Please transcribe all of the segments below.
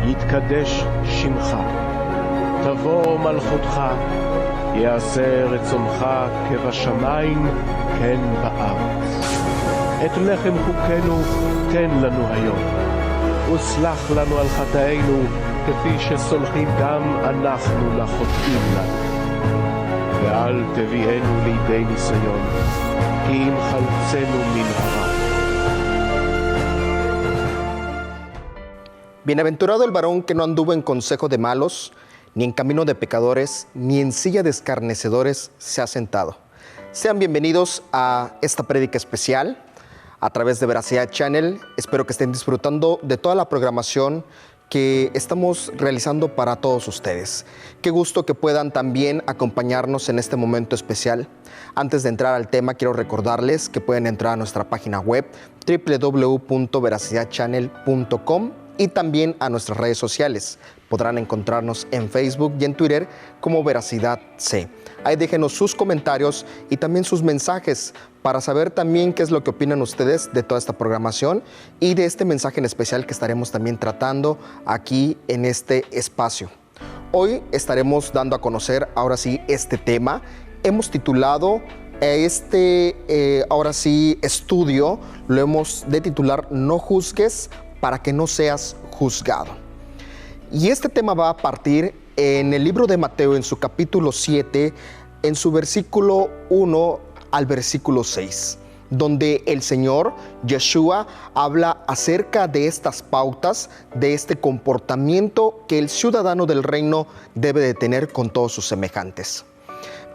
יתקדש שמך, תבוא מלכותך, יעשה רצונך כבשמיים כן בארץ. את לחם חוקנו תן לנו היום, וסלח לנו על חטאינו כפי שסולחים גם אנחנו לחוטאים לנו. ואל תביאנו לידי ניסיון, כי אם חלצנו מן הרע. Bienaventurado el varón que no anduvo en consejo de malos, ni en camino de pecadores, ni en silla de escarnecedores se ha sentado. Sean bienvenidos a esta prédica especial a través de Veracidad Channel. Espero que estén disfrutando de toda la programación que estamos realizando para todos ustedes. Qué gusto que puedan también acompañarnos en este momento especial. Antes de entrar al tema, quiero recordarles que pueden entrar a nuestra página web www.veracidadchannel.com y también a nuestras redes sociales. Podrán encontrarnos en Facebook y en Twitter como Veracidad C. Ahí déjenos sus comentarios y también sus mensajes para saber también qué es lo que opinan ustedes de toda esta programación y de este mensaje en especial que estaremos también tratando aquí en este espacio. Hoy estaremos dando a conocer ahora sí este tema. Hemos titulado ahora sí estudio, lo hemos de titular No juzgues para que no seas juzgado. Y este tema va a partir en el libro de Mateo, en su capítulo 7, en su versículo 1 al versículo 6, donde el Señor Yeshua habla acerca de estas pautas, de este comportamiento que el ciudadano del reino debe de tener con todos sus semejantes.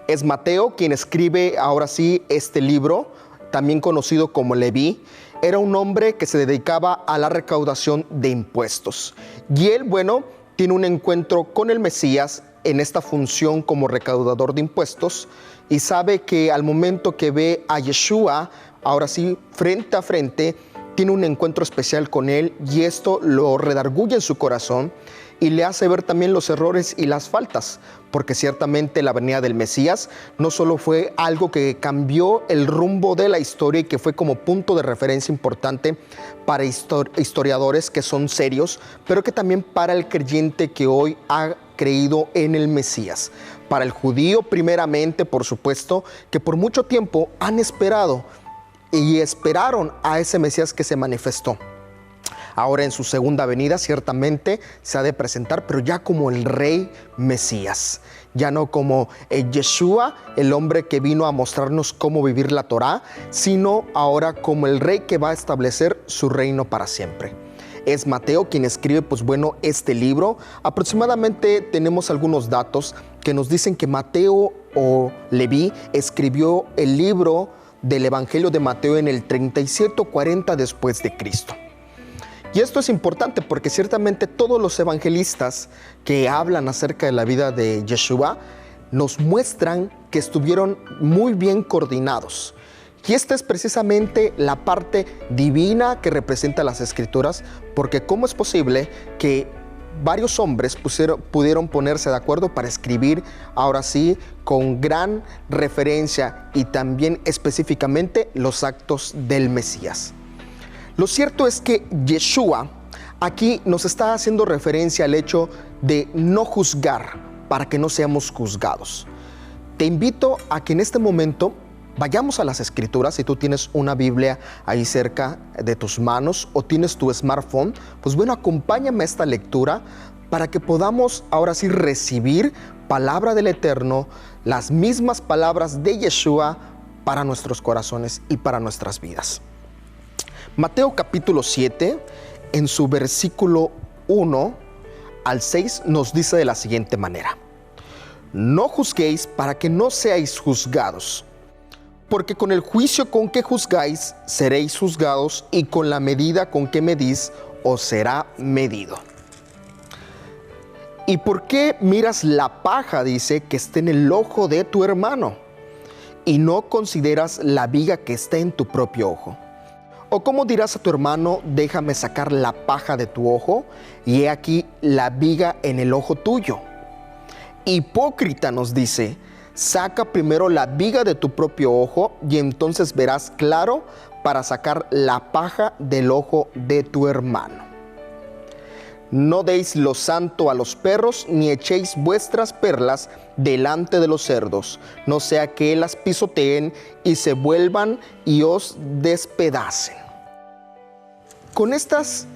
Es Mateo quien escribe ahora sí este libro, también conocido como Leví. Era un hombre que se dedicaba a la recaudación de impuestos. Y él, tiene un encuentro con el Mesías en esta función como recaudador de impuestos y sabe que al momento que ve a Yeshua, ahora sí, frente a frente, tiene un encuentro especial con él y esto lo redarguye en su corazón y le hace ver también los errores y las faltas, porque ciertamente la venida del Mesías no solo fue algo que cambió el rumbo de la historia y que fue como punto de referencia importante para historiadores que son serios, pero que también para el creyente que hoy ha creído en el Mesías. Para el judío primeramente, por supuesto, que por mucho tiempo han esperado y esperaron a ese Mesías que se manifestó. Ahora en su segunda venida ciertamente se ha de presentar, pero ya como el Rey Mesías, ya no como Yeshua, el hombre que vino a mostrarnos cómo vivir la Torá, sino ahora como el Rey que va a establecer su reino para siempre. Es Mateo quien escribe, este libro. Aproximadamente tenemos algunos datos que nos dicen que Mateo o Leví escribió el libro del Evangelio de Mateo en el 37 o 40 después de Cristo. Y esto es importante porque ciertamente todos los evangelistas que hablan acerca de la vida de Yeshua nos muestran que estuvieron muy bien coordinados. Y esta es precisamente la parte divina que representa las Escrituras, porque ¿cómo es posible que varios hombres pudieron ponerse de acuerdo para escribir, ahora sí, con gran referencia y también específicamente los actos del Mesías? Lo cierto es que Yeshua aquí nos está haciendo referencia al hecho de no juzgar para que no seamos juzgados. Te invito a que en este momento vayamos a las Escrituras. Si tú tienes una Biblia ahí cerca de tus manos o tienes tu smartphone, acompáñame a esta lectura para que podamos ahora sí recibir palabra del Eterno, las mismas palabras de Yeshua para nuestros corazones y para nuestras vidas. Mateo capítulo 7, en su versículo 1 al 6, nos dice de la siguiente manera: No juzguéis para que no seáis juzgados, porque con el juicio con que juzgáis seréis juzgados, y con la medida con que medís os será medido. ¿Y por qué miras la paja, dice, que está en el ojo de tu hermano, y no consideras la viga que está en tu propio ojo? ¿O cómo dirás a tu hermano, déjame sacar la paja de tu ojo, y he aquí la viga en el ojo tuyo? Hipócrita, nos dice, saca primero la viga de tu propio ojo, y entonces verás claro para sacar la paja del ojo de tu hermano. No deis lo santo a los perros, ni echéis vuestras perlas delante de los cerdos, no sea que las pisoteen y se vuelvan y os despedacen. Con estas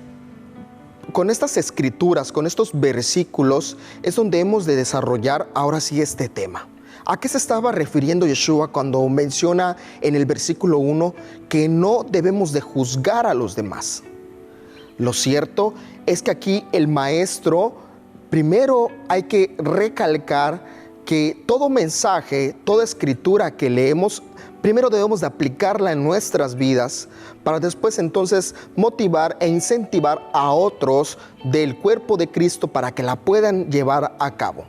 escrituras, con estos versículos, es donde hemos de desarrollar ahora sí este tema. ¿A qué se estaba refiriendo Yeshua cuando menciona en el versículo 1 que no debemos de juzgar a los demás? Lo cierto es que aquí el maestro, primero hay que recalcar que todo mensaje, toda escritura que leemos, primero debemos de aplicarla en nuestras vidas para después entonces motivar e incentivar a otros del cuerpo de Cristo para que la puedan llevar a cabo.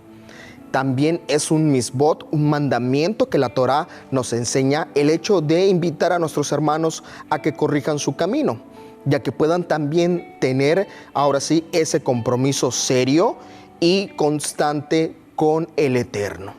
También es un misbot, un mandamiento que la Torá nos enseña, el hecho de invitar a nuestros hermanos a que corrijan su camino, ya que puedan también tener ahora sí ese compromiso serio y constante con el Eterno.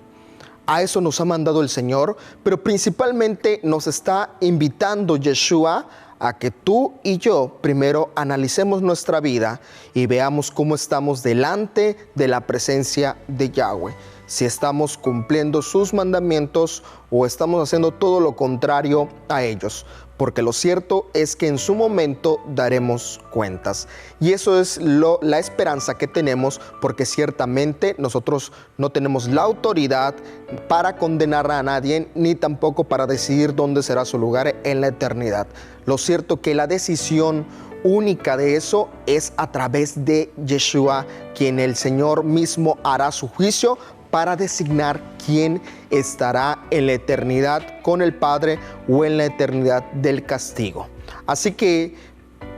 A eso nos ha mandado el Señor, pero principalmente nos está invitando Yeshua a que tú y yo primero analicemos nuestra vida y veamos cómo estamos delante de la presencia de Yahweh. Si estamos cumpliendo sus mandamientos o estamos haciendo todo lo contrario a ellos. Porque lo cierto es que en su momento daremos cuentas. Y eso es la esperanza que tenemos, porque ciertamente nosotros no tenemos la autoridad para condenar a nadie, ni tampoco para decidir dónde será su lugar en la eternidad. Lo cierto que la decisión única de eso es a través de Yeshua, quien el Señor mismo hará su juicio para designar quién estará en la eternidad con el Padre o en la eternidad del castigo. Así que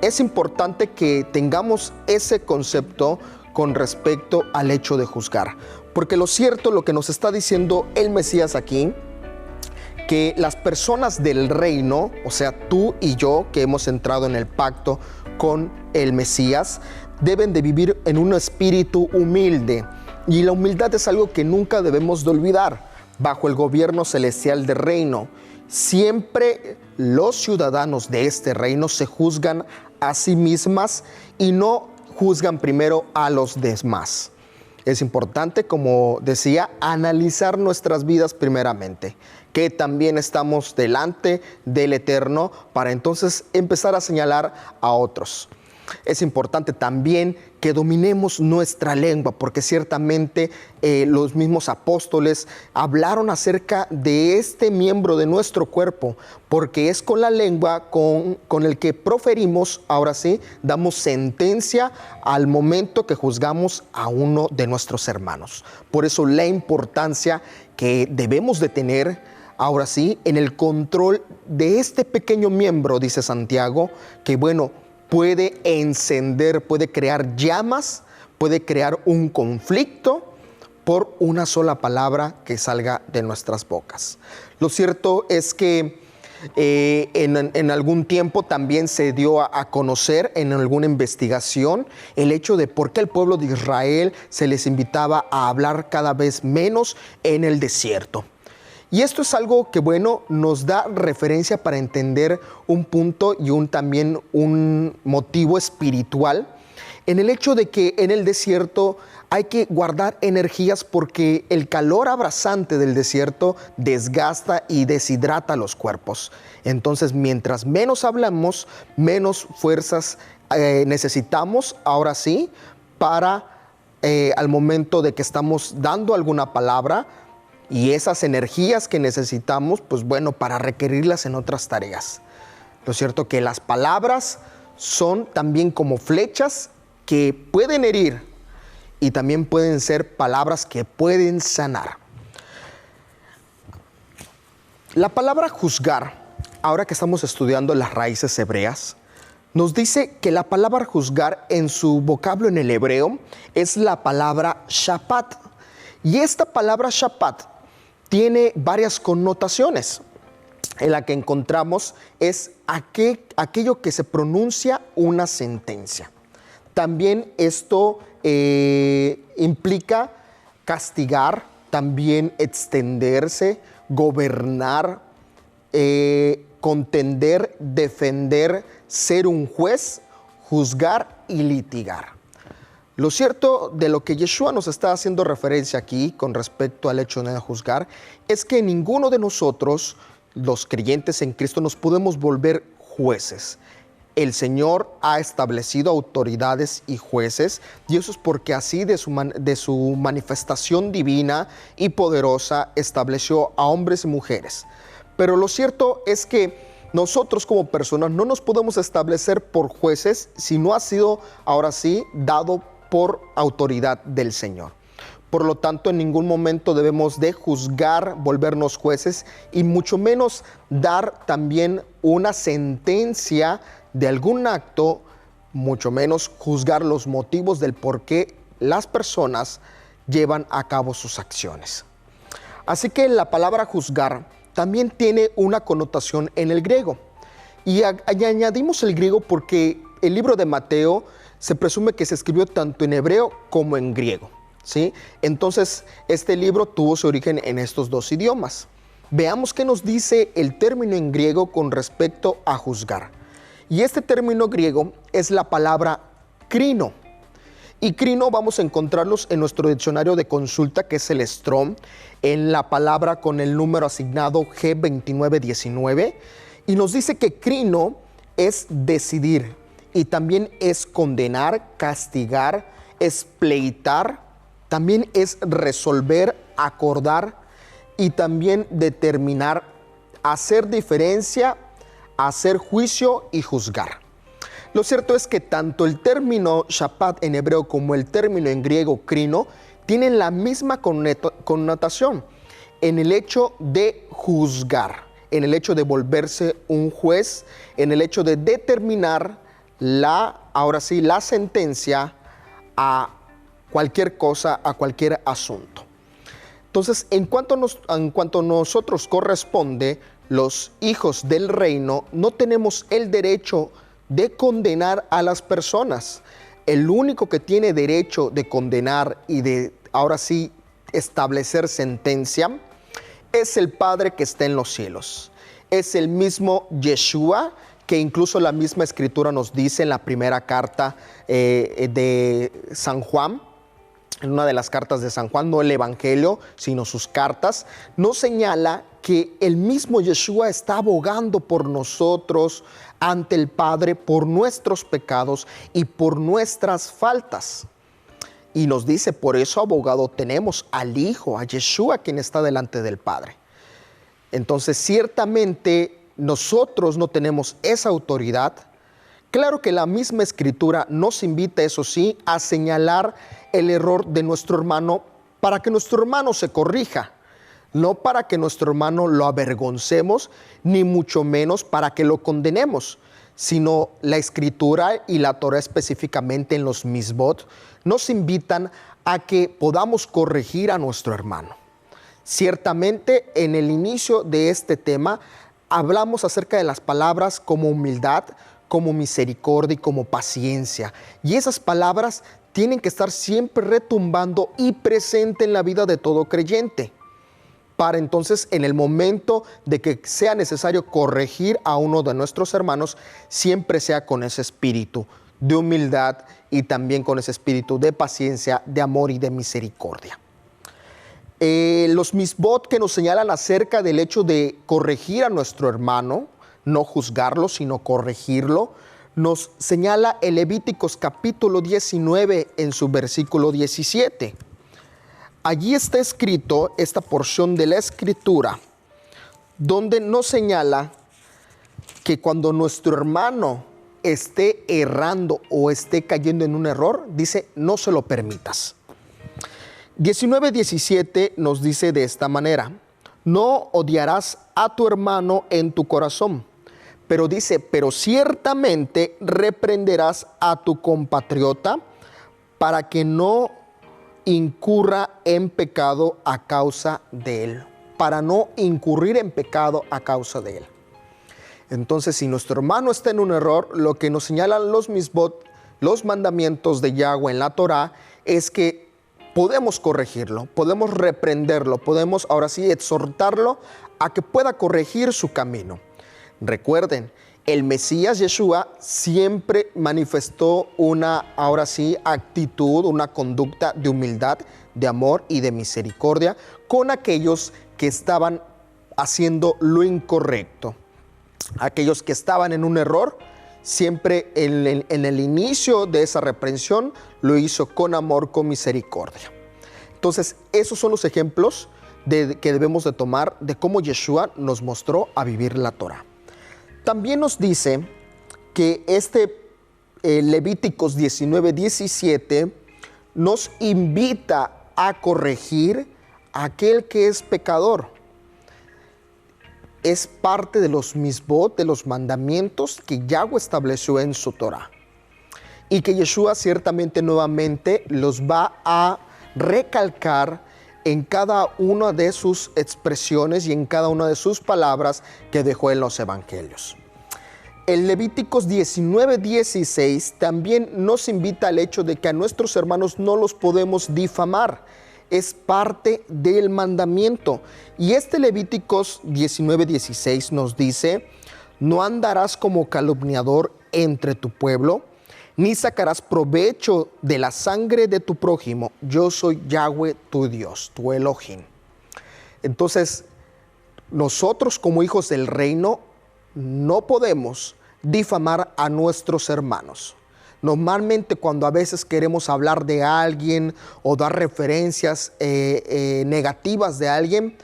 es importante que tengamos ese concepto con respecto al hecho de juzgar. Porque lo cierto, lo que nos está diciendo el Mesías aquí, que las personas del reino, o sea, tú y yo que hemos entrado en el pacto con el Mesías, deben de vivir en un espíritu humilde. Y la humildad es algo que nunca debemos de olvidar. Bajo el gobierno celestial del reino, siempre los ciudadanos de este reino se juzgan a sí mismas y no juzgan primero a los demás. Es importante, como decía, analizar nuestras vidas primeramente, que también estamos delante del Eterno para entonces empezar a señalar a otros. Es importante también que dominemos nuestra lengua, porque ciertamente los mismos apóstoles hablaron acerca de este miembro de nuestro cuerpo, porque es con la lengua con el que proferimos, ahora sí, damos sentencia al momento que juzgamos a uno de nuestros hermanos. Por eso la importancia que debemos de tener, ahora sí, en el control de este pequeño miembro, dice Santiago, que bueno, puede encender, puede crear llamas, puede crear un conflicto por una sola palabra que salga de nuestras bocas. Lo cierto es que en algún tiempo también se dio a conocer en alguna investigación el hecho de por qué el pueblo de Israel se les invitaba a hablar cada vez menos en el desierto. Y esto es algo que, bueno, nos da referencia para entender un punto y también un motivo espiritual en el hecho de que en el desierto hay que guardar energías porque el calor abrasante del desierto desgasta y deshidrata los cuerpos. Entonces, mientras menos hablamos, menos fuerzas necesitamos, ahora sí, para al momento de que estamos dando alguna palabra, y esas energías que necesitamos, pues bueno, para requerirlas en otras tareas. Lo cierto que las palabras son también como flechas que pueden herir y también pueden ser palabras que pueden sanar. La palabra juzgar, ahora que estamos estudiando las raíces hebreas, nos dice que la palabra juzgar en su vocablo en el hebreo es la palabra shapat. Y esta palabra shapat tiene varias connotaciones. En la que encontramos es aquello que se pronuncia una sentencia. También esto implica castigar, también extenderse, gobernar, contender, defender, ser un juez, juzgar y litigar. Lo cierto de lo que Yeshua nos está haciendo referencia aquí con respecto al hecho de no juzgar es que ninguno de nosotros, los creyentes en Cristo, nos podemos volver jueces. El Señor ha establecido autoridades y jueces, y eso es porque así de su manifestación divina y poderosa estableció a hombres y mujeres. Pero lo cierto es que nosotros como personas no nos podemos establecer por jueces si no ha sido, ahora sí, dado por autoridad del Señor. Por lo tanto, en ningún momento debemos de juzgar, volvernos jueces y mucho menos dar también una sentencia de algún acto, mucho menos juzgar los motivos del por qué las personas llevan a cabo sus acciones. Así que la palabra juzgar también tiene una connotación en el griego. Y añadimos el griego porque el libro de Mateo se presume que se escribió tanto en hebreo como en griego, ¿sí? Entonces, este libro tuvo su origen en estos dos idiomas. Veamos qué nos dice el término en griego con respecto a juzgar. Y este término griego es la palabra crino. Y crino vamos a encontrarlos en nuestro diccionario de consulta, que es el Strong, en la palabra con el número asignado G2919. Y nos dice que crino es decidir y también es condenar, castigar, es pleitar, también es resolver, acordar y también determinar, hacer diferencia, hacer juicio y juzgar. Lo cierto es que tanto el término shapat en hebreo como el término en griego crino tienen la misma connotación en el hecho de juzgar, en el hecho de volverse un juez, en el hecho de determinar ahora sí, la sentencia a cualquier cosa, a cualquier asunto. Entonces, en cuanto a nosotros corresponde, los hijos del reino no tenemos el derecho de condenar a las personas. El único que tiene derecho de condenar y de, ahora sí, establecer sentencia es el Padre que está en los cielos. Es el mismo Yeshua, que incluso la misma Escritura nos dice en la primera carta de San Juan, en una de las cartas de San Juan, no el Evangelio, sino sus cartas, nos señala que el mismo Yeshua está abogando por nosotros ante el Padre por nuestros pecados y por nuestras faltas. Y nos dice, por eso abogado tenemos al Hijo, a Yeshua, quien está delante del Padre. Entonces, ciertamente, nosotros no tenemos esa autoridad. Claro que la misma Escritura nos invita, eso sí, a señalar el error de nuestro hermano para que nuestro hermano se corrija, no para que nuestro hermano lo avergoncemos, ni mucho menos para que lo condenemos, sino la Escritura y la Torah específicamente en los misbot nos invitan a que podamos corregir a nuestro hermano. Ciertamente, en el inicio de este tema, hablamos acerca de las palabras como humildad, como misericordia y como paciencia. Y esas palabras tienen que estar siempre retumbando y presente en la vida de todo creyente. Para entonces, en el momento de que sea necesario corregir a uno de nuestros hermanos, siempre sea con ese espíritu de humildad y también con ese espíritu de paciencia, de amor y de misericordia. Los misbot que nos señalan acerca del hecho de corregir a nuestro hermano, no juzgarlo, sino corregirlo, nos señala el Levíticos capítulo 19 en su versículo 17. Allí está escrito esta porción de la Escritura, donde nos señala que cuando nuestro hermano esté errando o esté cayendo en un error, dice, no se lo permitas. 19:17 nos dice de esta manera, no odiarás a tu hermano en tu corazón, pero dice, pero ciertamente reprenderás a tu compatriota para que no incurra en pecado a causa de él, para no incurrir en pecado a causa de él. Entonces, si nuestro hermano está en un error, lo que nos señalan los misbot, los mandamientos de Yahweh en la Torah, es que podemos corregirlo, podemos reprenderlo, podemos ahora sí exhortarlo a que pueda corregir su camino. Recuerden, El Mesías Yeshua siempre manifestó una, ahora sí, actitud, una conducta de humildad, de amor y de misericordia con aquellos que estaban haciendo lo incorrecto. Aquellos que estaban en un error, siempre en el inicio de esa reprensión lo hizo con amor, con misericordia. Entonces, esos son los ejemplos que debemos de tomar de cómo Yeshua nos mostró a vivir la Torah. También nos dice que Levíticos 19:17 nos invita a corregir a aquel que es pecador. Es parte de los misbot, de los mandamientos que Yahweh estableció en su Torah. Y que Yeshua ciertamente nuevamente los va a recalcar en cada una de sus expresiones y en cada una de sus palabras que dejó en los evangelios. El Levíticos 19:16 también nos invita al hecho de que a nuestros hermanos no los podemos difamar. Es parte del mandamiento. Y este Levíticos 19:16 nos dice: no andarás como calumniador entre tu pueblo, ni sacarás provecho de la sangre de tu prójimo. Yo soy Yahweh tu Dios, tu Elohim. Entonces, nosotros como hijos del reino no podemos difamar a nuestros hermanos. Normalmente cuando a veces queremos hablar de alguien o dar referencias negativas de alguien,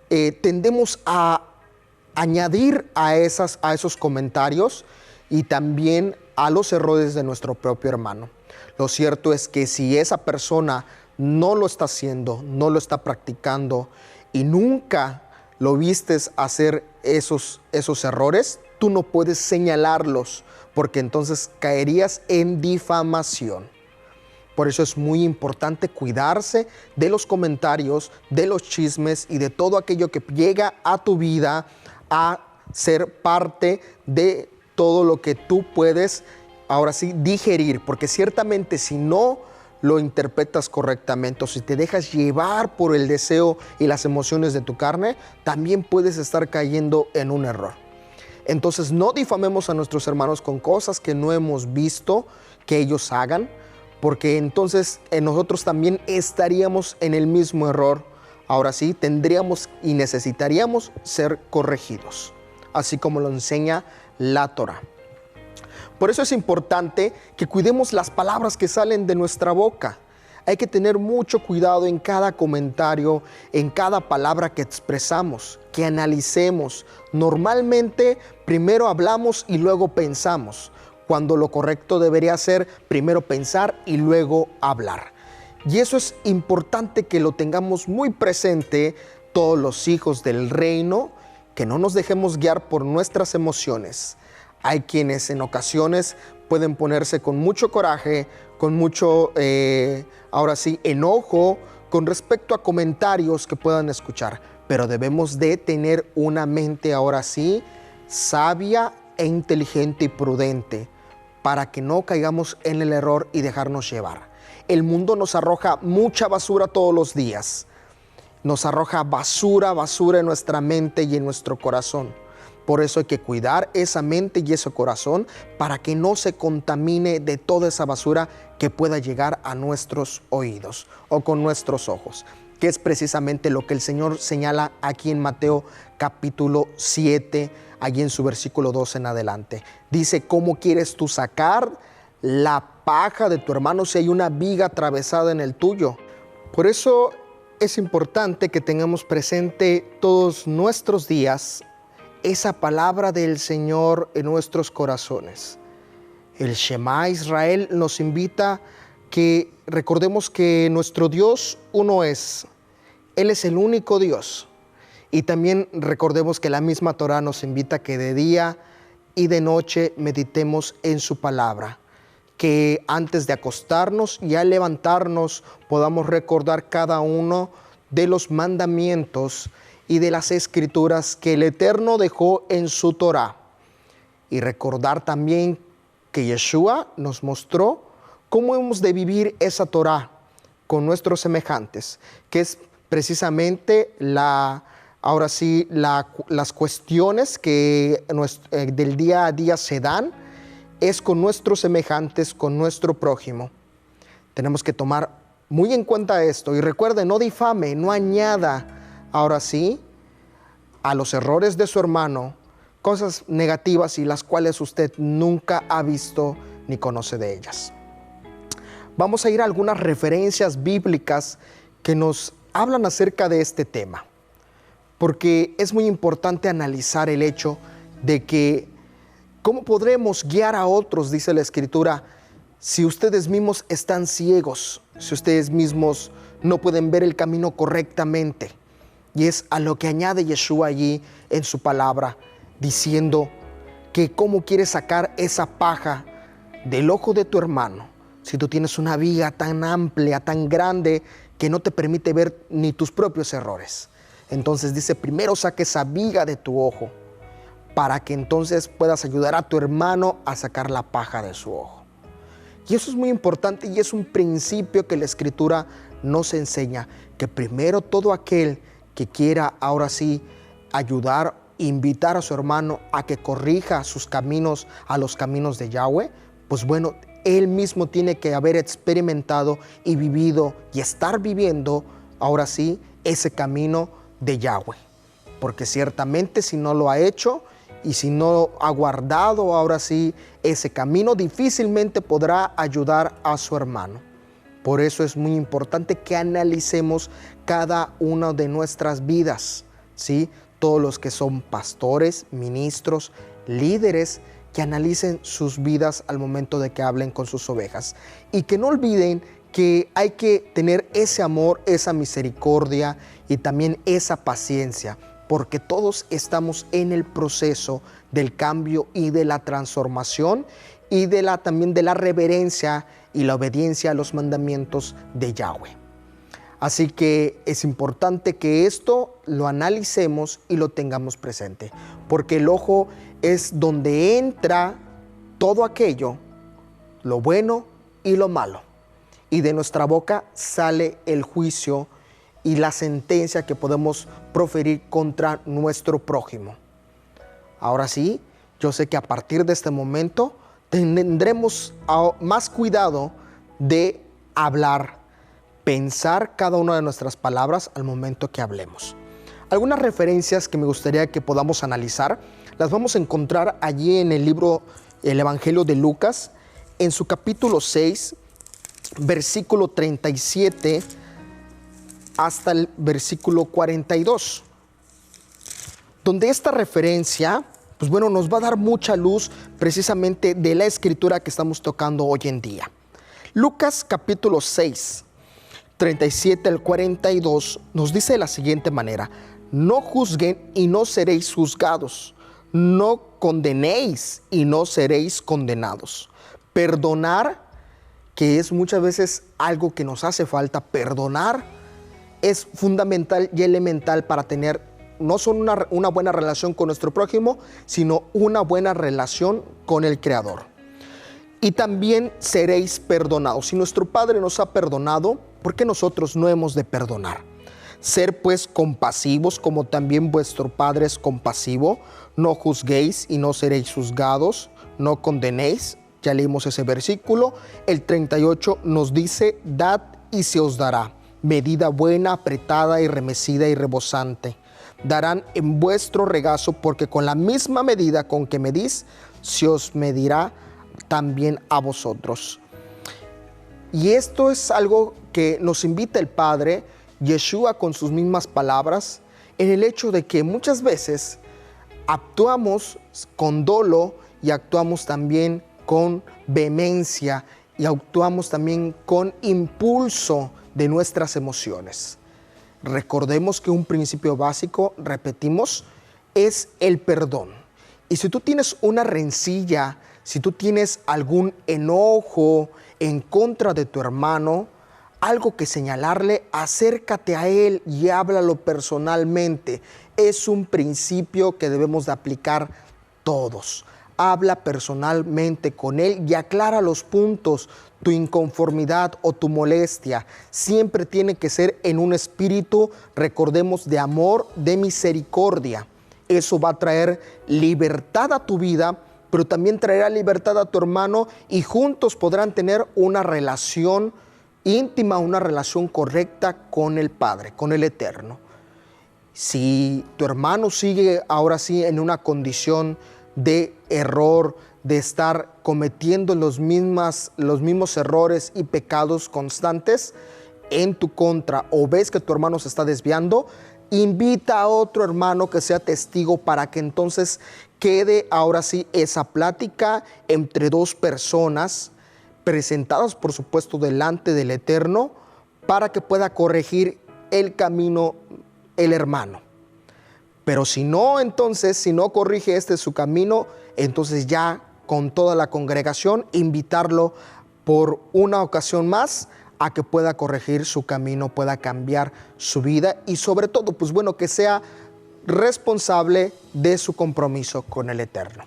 tendemos a añadir a esos comentarios y también a los errores de nuestro propio hermano. Lo cierto es que si esa persona no lo está haciendo, no lo está practicando y nunca lo vistes hacer esos errores, tú no puedes señalarlos, porque entonces caerías en difamación. Por eso es muy importante cuidarse de los comentarios, de los chismes y de todo aquello que llega a tu vida a ser parte de todo lo que tú puedes, ahora sí, digerir. Porque ciertamente si no lo interpretas correctamente o si te dejas llevar por el deseo y las emociones de tu carne, también puedes estar cayendo en un error. Entonces no difamemos a nuestros hermanos con cosas que no hemos visto que ellos hagan, porque entonces nosotros también estaríamos en el mismo error. Ahora sí, tendríamos y necesitaríamos ser corregidos, así como lo enseña la Torah. Por eso es importante que cuidemos las palabras que salen de nuestra boca. Hay que tener mucho cuidado en cada comentario, en cada palabra que expresamos, que analicemos. Normalmente primero hablamos y luego pensamos, cuando lo correcto debería ser primero pensar y luego hablar. Y eso es importante que lo tengamos muy presente todos los hijos del reino, que no nos dejemos guiar por nuestras emociones. Hay quienes en ocasiones pueden ponerse con mucho coraje, con mucho, ahora sí, enojo con respecto a comentarios que puedan escuchar. Pero debemos de tener una mente ahora sí sabia e inteligente y prudente para que no caigamos en el error y dejarnos llevar. El mundo nos arroja mucha basura todos los días. Nos arroja basura en nuestra mente y en nuestro corazón. Por eso hay que cuidar esa mente y ese corazón para que no se contamine de toda esa basura que pueda llegar a nuestros oídos o con nuestros ojos, que es precisamente lo que el Señor señala aquí en Mateo capítulo 7, allí en su versículo 2 en adelante. Dice: ¿cómo quieres tú sacar la paja de tu hermano si hay una viga atravesada en el tuyo? Por eso es importante que tengamos presente todos nuestros días esa palabra del Señor en nuestros corazones. El Shema Israel nos invita que recordemos que nuestro Dios uno es. Él es el único Dios. Y también recordemos que la misma Torah nos invita que de día y de noche meditemos en su palabra. Que antes de acostarnos y al levantarnos podamos recordar cada uno de los mandamientos y de las escrituras que el Eterno dejó en su Torah. Y recordar también que Yeshua nos mostró cómo hemos de vivir esa Torah con nuestros semejantes, que es precisamente la ahora sí, las cuestiones que del día a día se dan es con nuestros semejantes, con nuestro prójimo. Tenemos que tomar muy en cuenta esto y recuerde, no difame, no añada, ahora sí, a los errores de su hermano cosas negativas y las cuales usted nunca ha visto ni conoce de ellas. Vamos a ir a algunas referencias bíblicas que nos hablan acerca de este tema, porque es muy importante analizar el hecho de que cómo podremos guiar a otros, dice la Escritura, si ustedes mismos están ciegos, si ustedes mismos no pueden ver el camino correctamente. Y es a lo que añade Yeshua allí en su palabra, diciendo que cómo quieres sacar esa paja del ojo de tu hermano, si tú tienes una viga tan amplia, tan grande, que no te permite ver ni tus propios errores. Entonces dice, primero saca esa viga de tu ojo, para que entonces puedas ayudar a tu hermano a sacar la paja de su ojo. Y eso es muy importante y es un principio que la Escritura nos enseña, que primero todo aquel que quiera ahora sí ayudar, invitar a su hermano a que corrija sus caminos a los caminos de Yahweh, pues bueno, él mismo tiene que haber experimentado y vivido y estar viviendo ahora sí ese camino de Yahweh. Porque ciertamente si no lo ha hecho y si no ha guardado ahora sí ese camino, difícilmente podrá ayudar a su hermano. Por eso es muy importante que analicemos cada una de nuestras vidas, ¿sí? Todos los que son pastores, ministros, líderes, que analicen sus vidas al momento de que hablen con sus ovejas. Y que no olviden que hay que tener ese amor, esa misericordia y también esa paciencia, porque todos estamos en el proceso del cambio y de la transformación y también de la reverencia y la obediencia a los mandamientos de Yahweh. Así que es importante que esto lo analicemos y lo tengamos presente, porque el ojo es donde entra todo aquello, lo bueno y lo malo. Y de nuestra boca sale el juicio y la sentencia que podemos proferir contra nuestro prójimo. Ahora sí, yo sé que a partir de este momento tendremos más cuidado de hablar, pensar cada una de nuestras palabras al momento que hablemos. Algunas referencias que me gustaría que podamos analizar las vamos a encontrar allí en el Evangelio de Lucas, en su capítulo 6, versículo 37 hasta el versículo 42, donde esta referencia, pues bueno, nos va a dar mucha luz precisamente de la escritura que estamos tocando hoy en día. Lucas capítulo 6, 37 al 42 nos dice de la siguiente manera: no juzguen y no seréis juzgados, no condenéis y no seréis condenados. Perdonar, que es muchas veces algo que nos hace falta, perdonar es fundamental y elemental para tener no solo una buena relación con nuestro prójimo, sino una buena relación con el Creador. Y también seréis perdonados. Si nuestro Padre nos ha perdonado, ¿por qué nosotros no hemos de perdonar? Ser pues compasivos como también vuestro Padre es compasivo. No juzguéis y no seréis juzgados. No condenéis. Ya leímos ese versículo. El 38 nos dice: dad y se os dará. Medida buena, apretada y remecida y rebosante darán en vuestro regazo, porque con la misma medida con que medís, se os medirá también a vosotros. Y esto es algo que nos invita el Padre, Yeshua, con sus mismas palabras, en el hecho de que muchas veces actuamos con dolo y actuamos también con vehemencia y actuamos también con impulso de nuestras emociones. Recordemos que un principio básico, repetimos, es el perdón. Y si tú tienes una rencilla, si tú tienes algún enojo en contra de tu hermano, algo que señalarle, acércate a él y háblalo personalmente. Es un principio que debemos de aplicar todos. Habla personalmente con él y aclara los puntos tu inconformidad o tu molestia siempre tiene que ser en un espíritu, recordemos, de amor, de misericordia. Eso va a traer libertad a tu vida, pero también traerá libertad a tu hermano y juntos podrán tener una relación íntima, una relación correcta con el Padre, con el Eterno. Si tu hermano sigue ahora sí en una condición de error, de estar cometiendo los mismos errores y pecados constantes en tu contra, o ves que tu hermano se está desviando, invita a otro hermano que sea testigo para que entonces quede ahora sí esa plática entre dos personas presentadas, por supuesto, delante del Eterno, para que pueda corregir el camino el hermano. Pero si no, entonces, si no corrige su camino, entonces ya con toda la congregación invitarlo por una ocasión más a que pueda corregir su camino, pueda cambiar su vida y sobre todo, pues bueno, que sea responsable de su compromiso con el Eterno.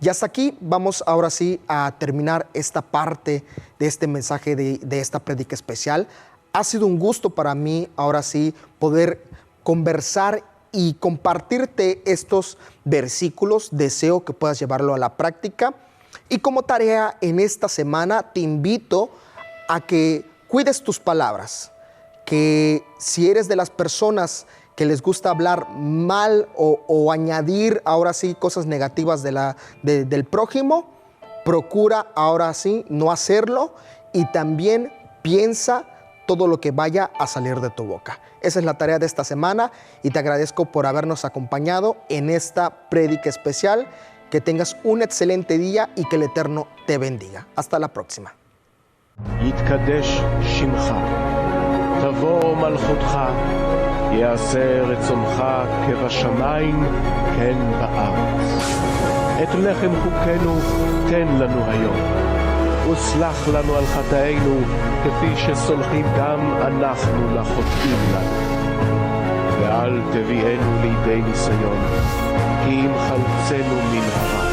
Y hasta aquí vamos ahora sí a terminar esta parte de este mensaje, de esta prédica especial. Ha sido un gusto para mí ahora sí poder conversar y compartirte estos versículos. Deseo que puedas llevarlo a la práctica. Y como tarea en esta semana te invito a que cuides tus palabras, que si eres de las personas que les gusta hablar mal o añadir ahora sí cosas negativas del prójimo, procura ahora sí no hacerlo y también piensa todo lo que vaya a salir de tu boca. Esa es la tarea de esta semana y te agradezco por habernos acompañado en esta prédica especial. Que tengas un excelente día y que el Eterno te bendiga. Hasta la próxima. יתקדש שמך, תבוא מלכותך, יעשה רצונך כבשמיים כן בארץ. את לחם חוקנו תן לנו היום, וסלח לנו על חטאינו כפי שסולחים גם אנחנו לחוטאים לנו. ואל תביאנו לידי ניסיון, כי אם חלצנו מן הרע.